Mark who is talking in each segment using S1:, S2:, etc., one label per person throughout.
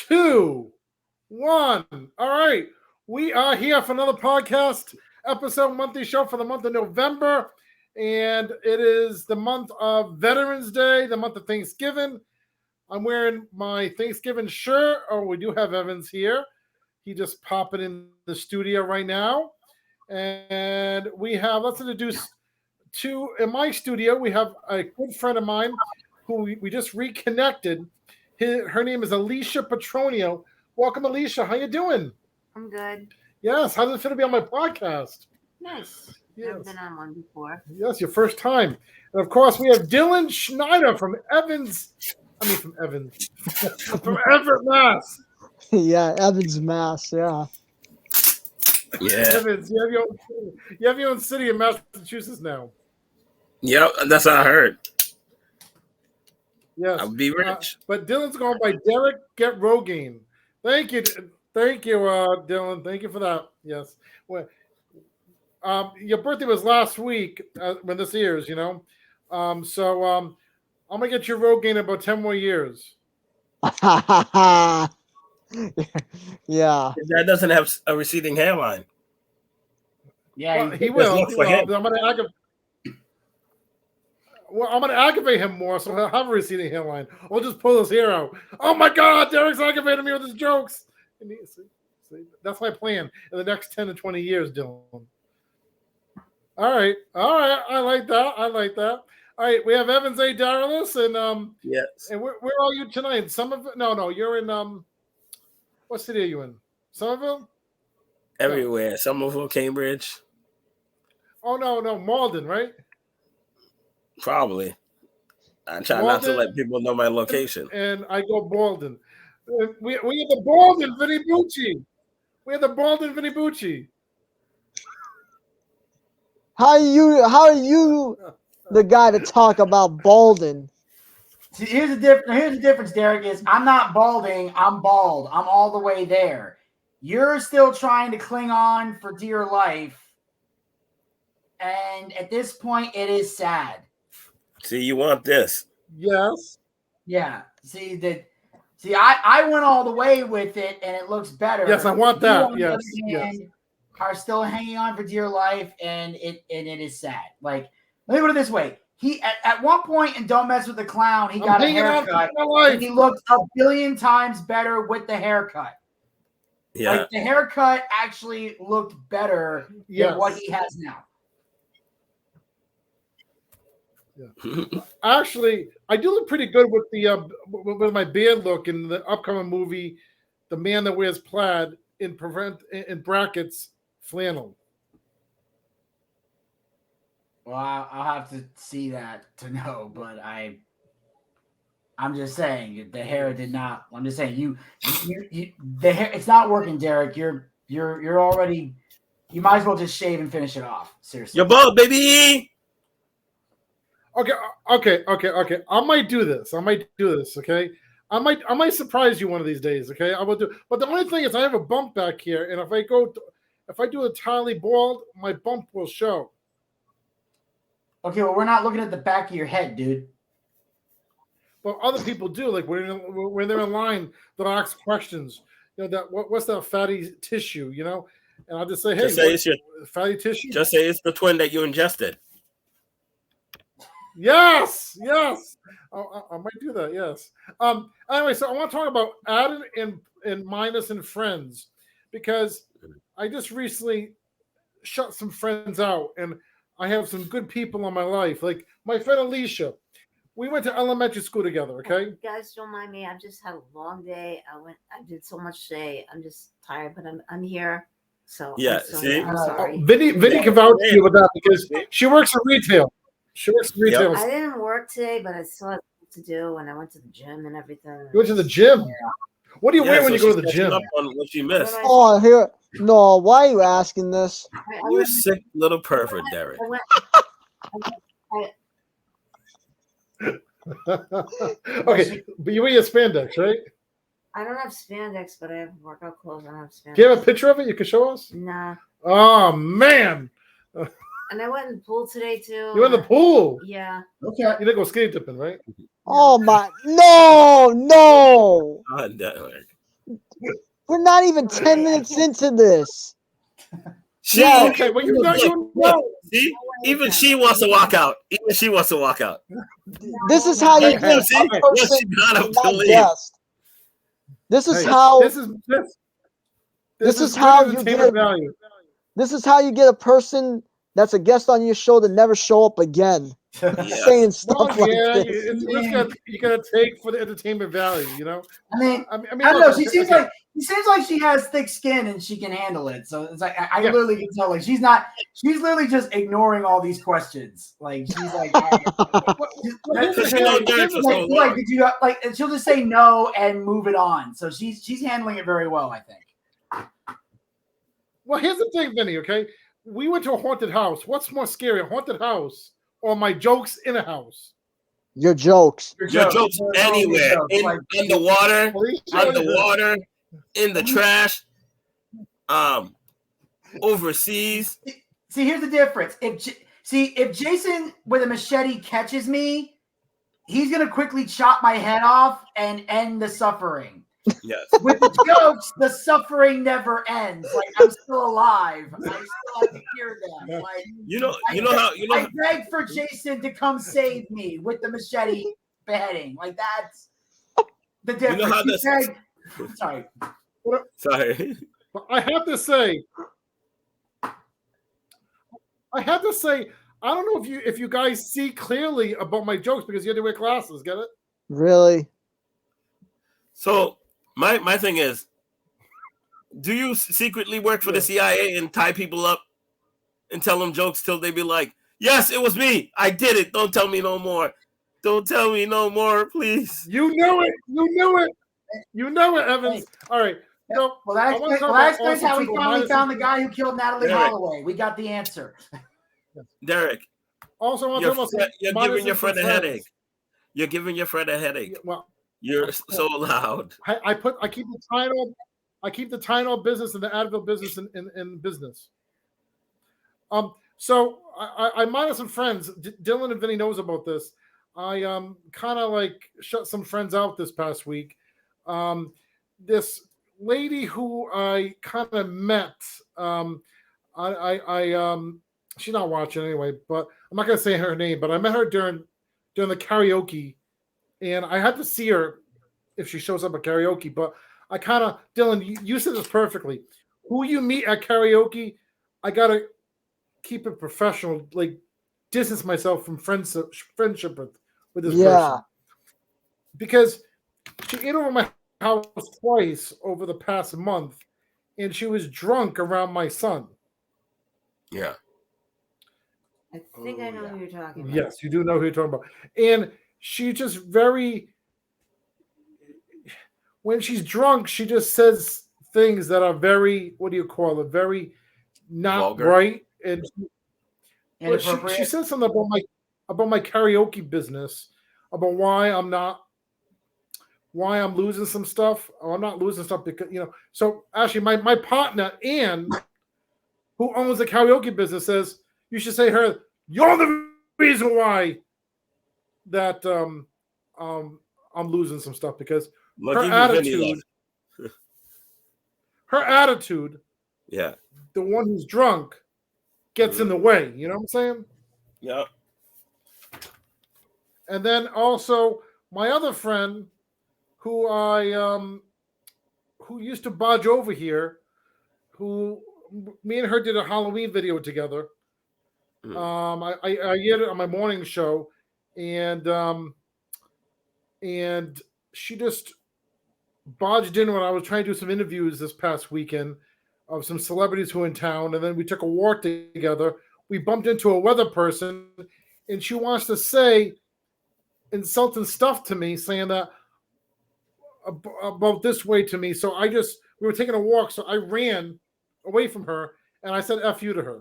S1: two, one. All right. We are here for another podcast episode, monthly show for the month of November. And it is the month of Veterans Day, the month of Thanksgiving. I'm wearing my Thanksgiving shirt. Oh, we do have Evans here. He just popping in the studio right now. And we have, let's introduce in my studio, we have a good friend of mine who we just reconnected. Her name is Alicia Petronio. Welcome, Alicia. How you doing?
S2: I'm good.
S1: Yes. How does it feel to be on my podcast?
S2: Nice.
S1: Yes.
S2: Never been on one before.
S1: Yes, your first time. And of course, we have Dylan Schneider from Evans. From Everett, Mass.
S3: Yeah, Evans, Mass. Yeah.
S4: Yeah.
S1: Evans, you have your own city in Massachusetts now.
S4: Yep, that's what I heard.
S1: Yes.
S4: I'll be rich.
S1: But Dylan's going by Derek Get Rogaine. Thank you, Dylan. Thank you for that. Yes. Well, your birthday was last week when this airs, you know. So I'm gonna get your Rogaine in about 10 more years.
S3: Yeah.
S4: That doesn't have a receding hairline.
S1: Yeah, well, he will. I'm gonna aggravate him more, so he'll have a receding hairline. I'll just pull his hair out. Oh my God, Derek's aggravating me with his jokes. See, that's my plan in the next 10 to 20 years, Dylan. All right. I like that. All right, we have Evans A. Darrellis, and
S4: yes.
S1: And where are you tonight? No, you're in what city are you in? Somerville?
S4: Everywhere. Somerville, Cambridge.
S1: Oh no, Malden, right?
S4: Probably. I try not to let people know my location.
S1: And I go Baldwin. We have the Baldwin Vinny Bucci.
S3: How are you the guy to talk about Baldwin?
S5: See, here's the difference, Derek, is I'm not balding, I'm bald. I'm all the way there. You're still trying to cling on for dear life. And at this point, it is sad.
S4: See, you want this.
S1: Yes.
S5: Yeah. I went all the way with it, and it looks better.
S1: Yes, I want that.
S5: You, on the other hand, are still hanging on for dear life, and it is sad. Like, let me put it this way. He at one point in Don't Mess with the Clown, he got a haircut, and he looked a billion times better with the haircut.
S4: Yeah.
S5: Like, the haircut actually looked better than what he has now.
S1: Yeah. Actually, I do look pretty good with the with my beard look in the upcoming movie, The Man That Wears Plaid, in brackets flannel.
S5: Well, I'll have to see that to know, but I'm just saying the hair did not. I'm just saying you the hair. It's not working, Derek. You're already. You might as well just shave and finish it off. Seriously.
S4: You're bald, baby.
S1: Okay. I might do this. Okay. I might surprise you one of these days. Okay. I will do. But the only thing is, I have a bump back here, and if I do entirely bald, my bump will show.
S5: Okay, well, we're not looking at the back of your head, dude.
S1: But other people do. Like when they're in line, they'll ask questions. You know, what's that fatty tissue? You know, and I'll just say, hey,
S4: it's your
S1: fatty tissue.
S4: Just say it's the twin that you ingested.
S1: Yes. I might do that. Yes. Anyway, so I want to talk about added and minus and friends, because I just recently shut some friends out, and I have some good people in my life, like my friend Alicia. We went to elementary school together. Okay.
S2: Guys, don't mind me. I've just had a long day. I did so much today. I'm just tired, but I'm here. So
S4: yeah.
S2: I'm sorry.
S1: Vinny can vouch for you with that, because she works in retail.
S4: Yep.
S2: I didn't work today, but I still had to do, and I went to the gym and everything.
S1: You went to the gym? Yeah. What do you wear when you go to the gym?
S4: Up on what you missed.
S3: Oh, here. No, why are you asking this?
S4: You sick little pervert, Derek.
S1: Okay, but you wear your spandex, right?
S2: I don't have spandex, but I have workout clothes. I don't have spandex.
S1: Do you have a picture of it you can show us?
S2: Nah.
S1: Oh, man.
S2: And I went in the pool today, too.
S1: You went in the pool?
S2: Yeah.
S1: Okay. You didn't go skate dipping, right?
S3: Oh, my. No.
S4: God, Derek.
S3: We're not even 10 minutes into this.
S4: She,
S3: Yeah,
S1: Okay, well, you know,
S4: look,
S1: you
S4: look,
S1: know.
S4: see, even she wants to walk out. Even she wants to walk out.
S3: This is how you
S4: Like,
S3: get
S4: see,
S3: a
S4: look,
S3: person
S4: she got
S3: to
S4: up to
S3: not
S4: leave.
S3: guest. This is
S1: Hey,
S3: how
S1: this is
S3: is
S1: good
S3: how you
S1: entertainment
S3: get-
S1: value.
S3: this is how you get a person that's a guest on your show to never show up again.
S4: Yeah.
S3: Saying stuff
S1: Well,
S3: like
S1: yeah,
S3: this.
S1: you gotta take for the entertainment value, you know.
S5: I mean,
S1: I mean,
S5: I don't know.
S1: look,
S5: She seems
S1: okay.
S5: like she has thick skin and she can handle it. So it's like I
S1: Yeah.
S5: literally can tell. Like she's literally just ignoring all these questions. Like she's like,
S4: Because you know Derek for so long.
S5: like did you like? And she'll just say no and move it on. So she's handling it very well, I think.
S1: Well, here's the thing, Vinny. Okay, we went to a haunted house. What's more scary, a haunted house or my jokes in a house?
S3: Your jokes.
S4: Your jokes anywhere. In the water,
S1: Police
S4: underwater, in the trash, overseas.
S5: See, here's the difference. If Jason with a machete catches me, he's gonna quickly chop my head off and end the suffering.
S4: Yes.
S5: With the jokes, the suffering never ends. Like I'm still alive. I still have to hear them. Like
S4: You know how
S5: I begged for Jason to come save me with the machete beheading. Like that's the difference.
S4: how
S5: He
S4: this-
S5: begged- Sorry.
S4: Sorry.
S1: But I have to say, I don't know if you guys see clearly about my jokes because you had to wear glasses. Get it?
S3: Really?
S4: So my thing is, do you secretly work for the CIA and tie people up and tell them jokes till they be like, yes, it was me. I did it. Don't tell me no more. Don't tell me no more, please.
S1: You knew it. You know it, Evans. All right. So,
S5: Well, that
S1: I wanna
S5: explains,
S1: talk
S5: well, that
S1: about
S5: explains how we
S1: also
S5: finally
S1: minus-
S5: found the guy who killed Natalie
S4: Derek.
S5: Holloway. We got the answer.
S1: I
S4: Derek,
S1: want to
S4: you're
S1: talk about
S4: giving your friend a
S1: friends.
S4: headache. You're giving your friend a headache.
S1: Well,
S4: You're so loud.
S1: I keep the Tylenol business and the Advil business in business. So I minus some friends. Dylan and Vinny knows about this. I kind of like shut some friends out this past week. This lady who I kind of met. She's not watching anyway, but I'm not gonna say her name. But I met her during the karaoke, and I had to see her if she shows up at karaoke. But I kind of, Dylan, you said this perfectly. Who you meet at karaoke, I gotta keep it professional, like distance myself from friendship with this person. Because she ate over my house twice over the past month, and she was drunk around my son.
S4: Yeah.
S2: I think I know who you're talking about.
S1: Yes, you do know who you're talking about. And she just when she's drunk, she just says things that are very, what do you call it? Very not
S4: Vulgar.
S1: right. And
S5: Inappropriate.
S1: she said something about my karaoke business, about why I'm losing some stuff. Oh, I'm not losing stuff because, so actually my partner, Ann, who owns the karaoke business, says, you should say her, you're the reason why that I'm losing some stuff because her attitude,
S4: yeah,
S1: the one who's drunk, gets in the way. You know what I'm saying?
S4: Yeah.
S1: And then also my other friend, who who used to budge over here, who me and her did a Halloween video together. I did it on my morning show, and she just barged in when I was trying to do some interviews this past weekend of some celebrities who were in town, and then we took a walk together. We bumped into a weather person, and she wants to say insulting stuff to me, saying that about this way to me. So we were taking a walk, so I ran away from her, and I said F you to her.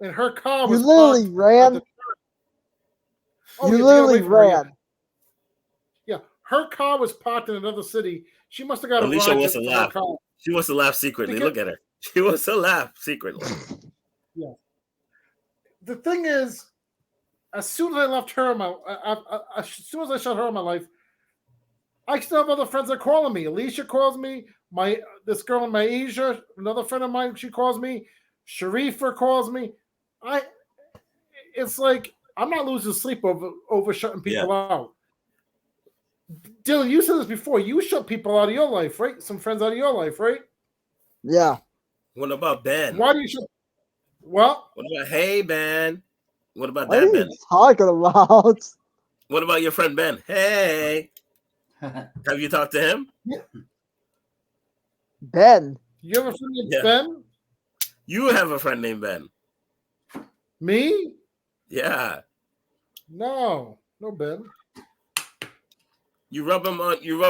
S1: And her car was
S3: You literally
S1: parked
S3: ran?
S1: at the- Oh,
S3: You
S1: yeah, to get
S3: literally
S1: away from her, yeah.
S3: ran.
S1: Yeah, her car was parked in another city. She must have got
S4: Alicia
S1: a ride
S4: wants
S1: to
S4: to
S1: her
S4: laugh.
S1: car.
S4: She wants to laugh secretly.
S1: Because-
S4: Look at her. She wants to laugh secretly.
S1: Yeah. The thing is, as soon as I left her as soon as I shut her in my life, I still have other friends that calling me. Alicia calls me. This girl in Malaysia, another friend of mine, she calls me. Sharifa calls me. It's like I'm not losing sleep over shutting people out. Dylan, you said this before. You shut people out of your life, right? Some friends out of your life, right?
S3: Yeah.
S4: What about Ben?
S1: Why do you shut? Well,
S4: What about hey Ben? What about
S3: What
S4: that
S3: are you
S4: Ben?
S3: talking about?
S4: What about your friend Ben? Hey, have you talked to him?
S3: Ben.
S1: you have a friend named
S4: Yeah.
S1: Ben?
S4: You have a friend named Ben.
S1: Me?
S4: Yeah.
S1: No Ben.
S4: You rub him on your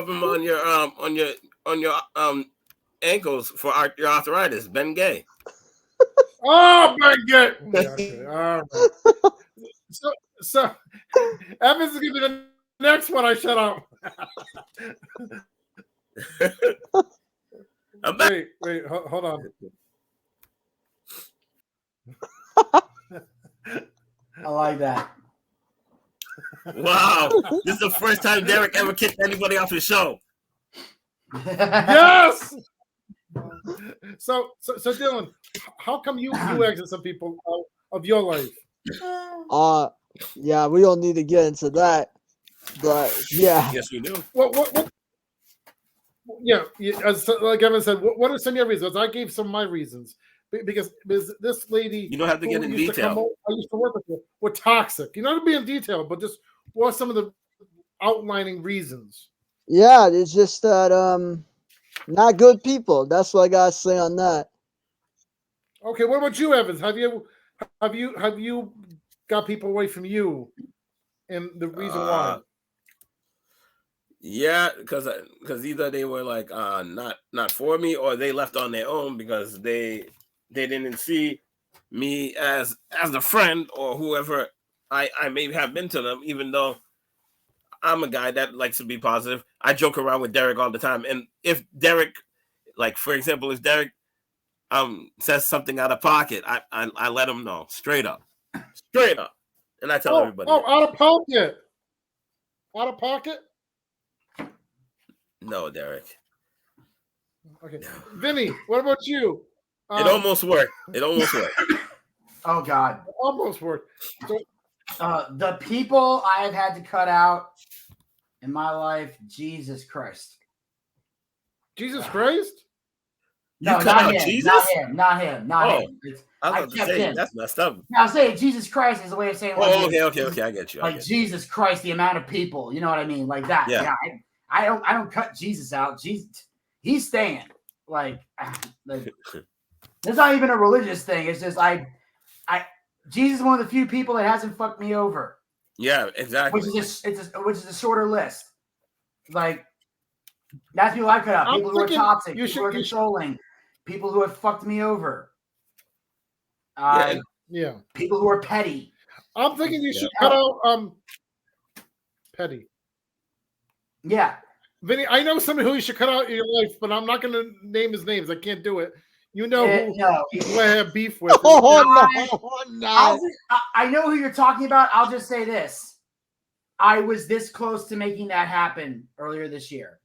S4: ankles for your arthritis. Ben Gay.
S1: Oh, Ben Gay. Yeah, okay. All right. So Evans is gonna be the next one I shut out.
S4: I'm back.
S1: Wait, hold on.
S5: I like that.
S4: Wow. This is the first time Derek ever kicked anybody off his show.
S1: Yes. So Dylan, how come you exit some people out of your life?
S3: Yeah, we don't need to get into that. But yeah.
S4: Yes, we do.
S1: What? Yeah, as like Evan said, what are some of your reasons? I gave some of my reasons because this lady.
S4: You don't have to get in detail.
S1: I used to work with her. We're toxic. You don't have to be in detail, but just what are some of the outlining reasons?
S3: Yeah, it's just that not good people. That's what I gotta say on that.
S1: Okay, what about you, Evans? Have you got people away from you, and the reason why?
S4: Yeah, because either they were like not for me, or they left on their own because they didn't see me as a friend or whoever I may have been to them, even though I'm a guy that likes to be positive. I joke around with Derek all the time, and if Derek, like for example, if Derek says something out of pocket, I let him know straight up, and I tell everybody.
S1: Oh, out of pocket. Out of pocket.
S4: No, Derek.
S1: Okay, Vinny, what about you?
S4: It almost worked.
S5: Oh God.
S1: Almost worked. So,
S5: The people I have had to cut out in my life, Jesus Christ.
S1: Jesus Christ?
S4: You
S5: No,
S4: cut
S5: not
S4: out
S5: him,
S4: Jesus?
S5: not him.
S4: Oh,
S5: It's-
S4: I was
S5: I
S4: about to
S5: kept
S4: say
S5: him.
S4: that's messed up.
S5: Now, saying Jesus Christ is a way of saying.
S4: Oh,
S5: like,
S4: okay. I get you.
S5: Like Jesus Christ, the amount of people. You know what I mean? Like that.
S4: Yeah.
S5: I don't cut Jesus out. Jesus, he's staying. Like it's not even a religious thing. It's just Jesus is one of the few people that hasn't fucked me over.
S4: Yeah, exactly.
S5: Which is a shorter list. Like that's people I cut out.
S1: I'm
S5: People who are
S1: thinking
S5: toxic,
S1: you
S5: people who are
S1: should-
S5: controlling, people who have fucked me over.
S1: Yeah.
S5: People who are petty.
S1: I'm thinking you should cut out Petty.
S5: Yeah.
S1: Vinny, I know somebody who you should cut out in your life, but I'm not going to name his names. I can't do it. You know who I have beef with.
S5: I know who you're talking about. I'll just say this. I was this close to making that happen earlier this year.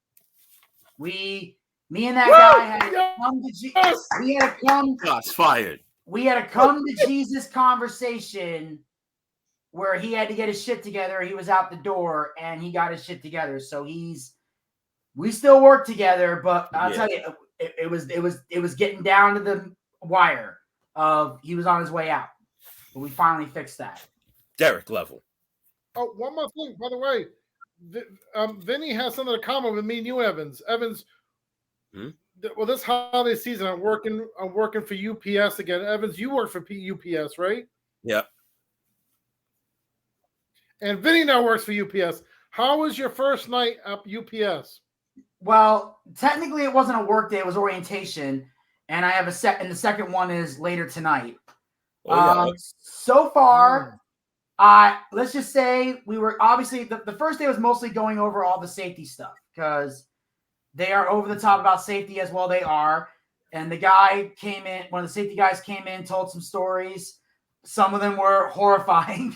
S5: Me and that guy had to come to we had to come.
S4: Shots fired.
S5: We had to come to Jesus conversation where he had to get his shit together. He was out the door and he got his shit together. So we still work together, but I'll tell you, it was getting down to the wire of he was on his way out. But we finally fixed that.
S4: Derek level.
S1: Oh, one more thing, by the way. Vinny has something in common with me and you, Evans. Evans, well, this holiday season, I'm working for UPS again. Evans, you work for UPS, right?
S4: Yeah.
S1: And Vinny now works for UPS. How was your first night at UPS?
S5: Well, technically, it wasn't a work day; it was orientation, and I have and the second one is later tonight. So far, let's just say we were obviously the first day was mostly going over all the safety stuff because they are over the top about safety as well. They are, and the guy came in. One of the safety guys came in, told some stories. Some of them were horrifying.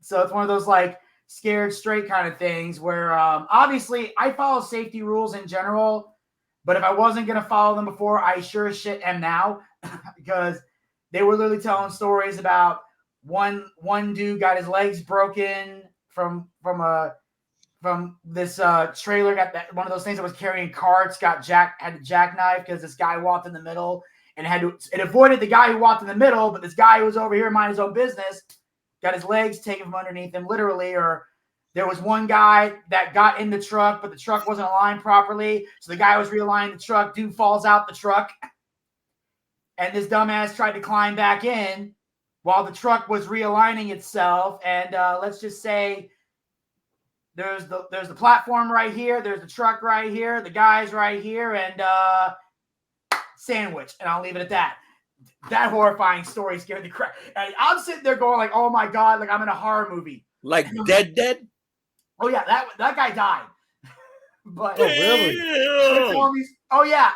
S5: So it's one of those like scared straight kind of things where obviously I follow safety rules in general, but if I wasn't going to follow them before, I sure as shit am now because they were literally telling stories about one dude got his legs broken from this trailer, got that one of those things that was carrying carts, had to jackknife because this guy walked in the middle and it avoided the guy who walked in the middle, but this guy who was over here minding his own business got his legs taken from underneath him, literally. Or there was one guy that got in the truck, but the truck wasn't aligned properly, so the guy was realigning the truck. Dude falls out the truck, and this dumbass tried to climb back in while the truck was realigning itself. And let's just say there's the platform right here, there's the truck right here, the guy's right here, and sandwich. And I'll leave it at that. That horrifying story scared the crap. And I'm sitting there going like, oh my God, like I'm in a horror movie.
S4: Like dead?
S5: Oh yeah, that guy died. But
S1: Oh, really?
S5: oh yeah,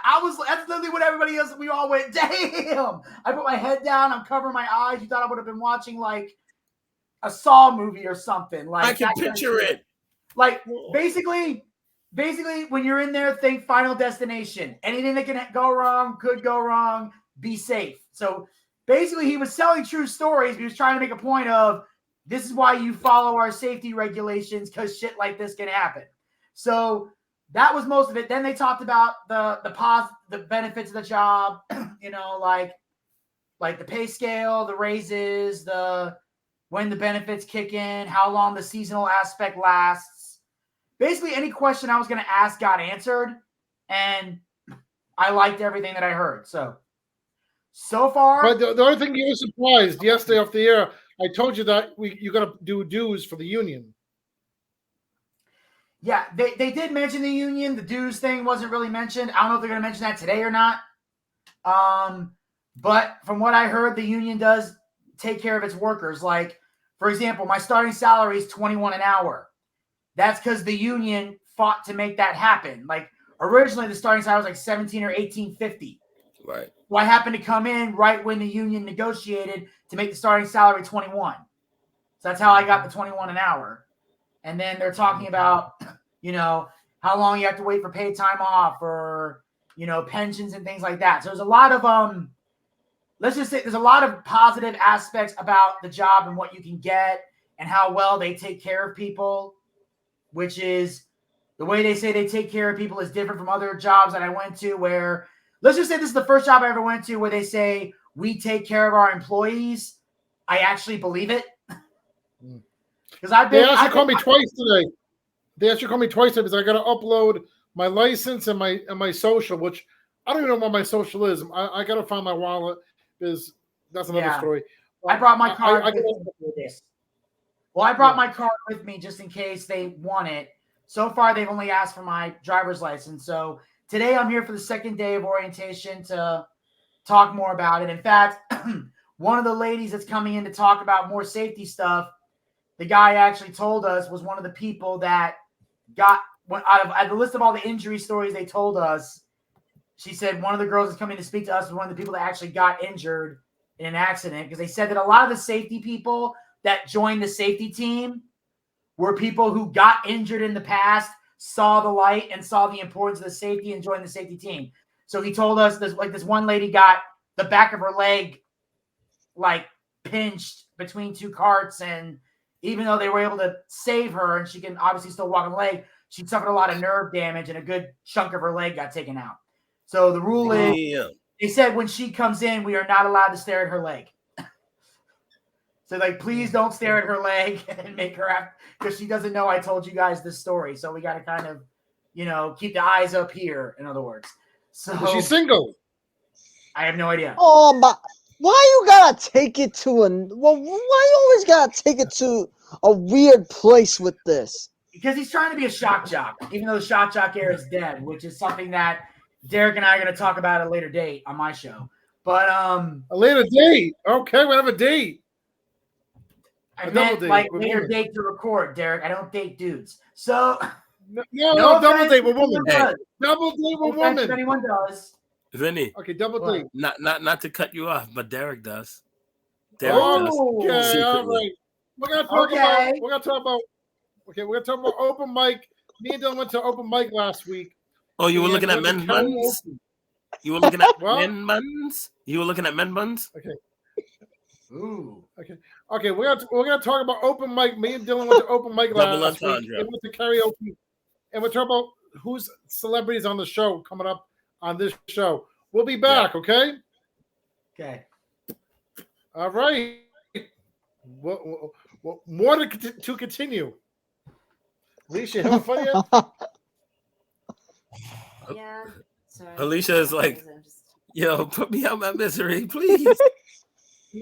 S5: that's literally what everybody else, we all went, damn. I put my head down, I'm covering my eyes. You thought I would have been watching like a Saw movie or something. Like
S4: I can picture it.
S5: Like basically when you're in there, think Final Destination. Anything that can go wrong, could go wrong, be safe. So basically he was telling true stories, but he was trying to make a point of this is why you follow our safety regulations, because shit like this can happen. So that was most of it. Then they talked about the benefits of the job, you know, like the pay scale, the raises, when the benefits kick in, how long the seasonal aspect lasts. Basically, any question I was going to ask got answered, and I liked everything that I heard. So far.
S1: But the only thing you were surprised yesterday off the air, I told you that you got to do dues for the union.
S5: Yeah, they did mention the union. The dues thing wasn't really mentioned. I don't know if they're going to mention that today or not. But from what I heard, the union does take care of its workers. Like, for example, my starting salary is $21 an hour. That's because the union fought to make that happen. Like, originally the starting salary was like $17 or $18.50.
S4: Right.
S5: Well, I happened to come in right when the union negotiated to make the starting salary $21. So that's how I got the $21 an hour. And then they're talking about, you know, how long you have to wait for paid time off or, you know, pensions and things like that. So there's a lot of, let's just say there's a lot of positive aspects about the job and what you can get and how well they take care of people, which is the way they say they take care of people is different from other jobs that I went to where, let's just say this is the first job I ever went to where they say we take care of our employees. I actually believe it. Because
S1: They actually called me twice today. They actually called me twice today because I got to upload my license and my social, which I don't even know what my social is. I got to find my wallet because that's another story.
S5: I brought my card
S1: I
S5: with me for this. Well, I brought my card with me just in case they want it. So far, they've only asked for my driver's license. So today I'm here for the second day of orientation to talk more about it. In fact, one of the ladies that's coming in to talk about more safety stuff, the guy actually told us was one of the people that got out of the list of all the injury stories they told us. She said one of the girls that's coming to speak to us was one of the people that actually got injured in an accident because they said that a lot of the safety people that joined the safety team were people who got injured in the past, saw the light and saw the importance of the safety and joined the safety team. So he told us this one lady got the back of her leg like pinched between two carts, and even though they were able to save her and she can obviously still walk on the leg, she suffered a lot of nerve damage and a good chunk of her leg got taken out. So the rule is, they said when she comes in, we are not allowed to stare at her leg. So like, please don't stare at her leg and make her have, because she doesn't know I told you guys this story. So we got to kind of, you know, keep the eyes up here, in other words. So
S1: she's single.
S5: I have no idea.
S3: Oh my! Why you gotta take it to why you always gotta take it to a weird place with this?
S5: Because he's trying to be a shock jock, even though the shock jock era is dead, which is something that Derek and I are going to talk about at a later date on my show. But
S1: a later date. Okay, we have a date.
S5: I meant like later date to record, Derek. I don't date dudes. So
S1: no double date with women.
S4: Hey.
S1: Double date with women.
S5: If anyone does.
S4: Vinny.
S1: Okay, double date.
S4: Not to cut you off, but Derek does.
S1: Derek does. Okay, all right. We're gonna talk about Okay, we're gonna talk about open mic. Me and Dylan went to open mic last week.
S4: Oh, you were
S1: and
S4: looking at
S1: went to
S4: men buns?
S1: karaoke.
S4: You were looking at
S1: What?
S4: men buns? You were looking at men buns?
S5: Ooh.
S1: Okay, we're gonna talk about open mic. Me and Dylan went to open mic
S4: Double
S1: last week.
S4: entendre.
S1: And went to karaoke, and we're talking about who's celebrities on the show coming up on this show. We'll be back. Okay.
S5: Okay.
S1: All right. More to continue. Alicia, having fun yet?
S2: Yeah. Sorry.
S4: Alicia is like,
S2: I'm just-
S4: yo, put me out my misery, please.